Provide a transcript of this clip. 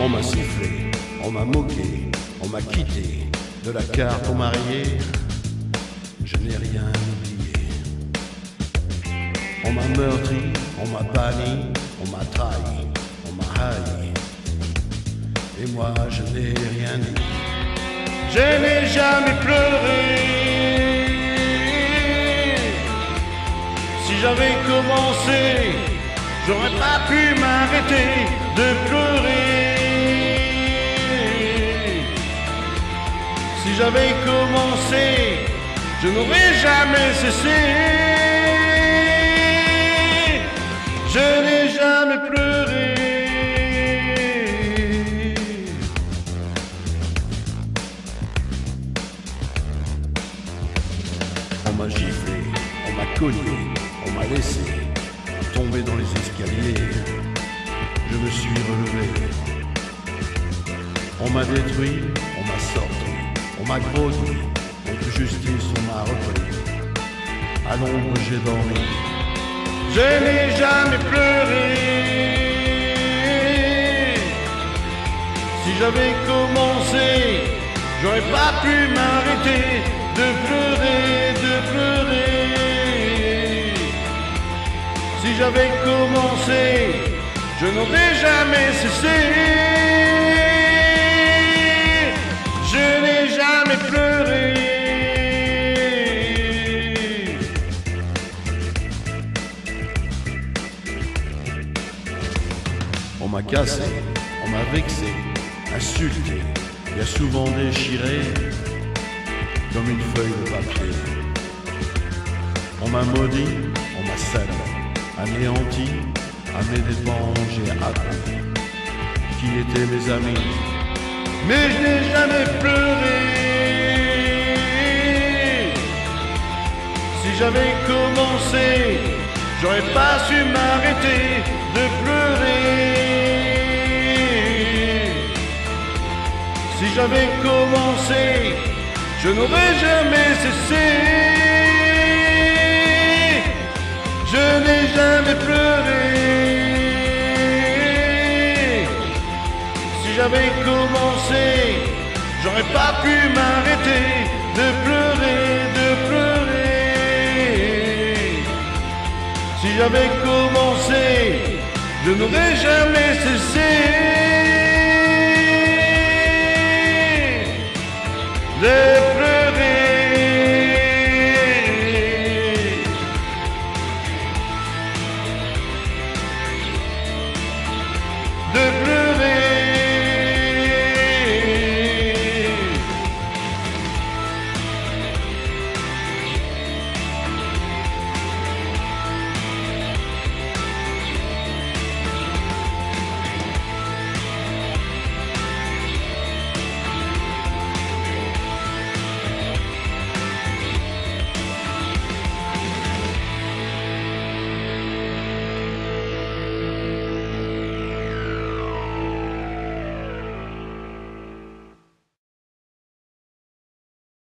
On m'a sifflé, on m'a moqué, on m'a quitté de la carte au marié. Je n'ai rien oublié. On m'a meurtri, on m'a banni, on m'a trahi, on m'a haï. Et moi je n'ai rien dit. Je n'ai jamais pleuré. Si j'avais commencé, j'aurais pas pu m'arrêter de pleurer. Si j'avais commencé, je n'aurais jamais cessé. Je n'ai jamais pleuré. On m'a giflé, on m'a cogné, on m'a laissé tomber dans les escaliers. Je me suis relevé. On m'a détruit, on m'a sorti, on m'a grogné. Contre justice, on m'a repris. À l'ombre, j'ai dormi. Je n'ai jamais pleuré. Si j'avais commencé, j'aurais pas pu m'arrêter de pleurer, de pleurer. Si j'avais commencé, je n'aurais jamais cessé. Je n'ai jamais pleuré. On m'a cassé, on m'a vexé, insulté, et a souvent déchiré comme une feuille de papier. On m'a maudit, on m'a sali, anéanti, à mes dépens j'ai appris qui étaient mes amis. Mais je n'ai jamais pleuré. Si j'avais commencé, j'aurais pas su m'arrêter de pleurer. Si j'avais commencé, je n'aurais jamais cessé. Je n'ai jamais pleuré. Si j'avais commencé, j'aurais pas pu m'arrêter de pleurer, de pleurer. Si j'avais commencé, je n'aurais jamais cessé. De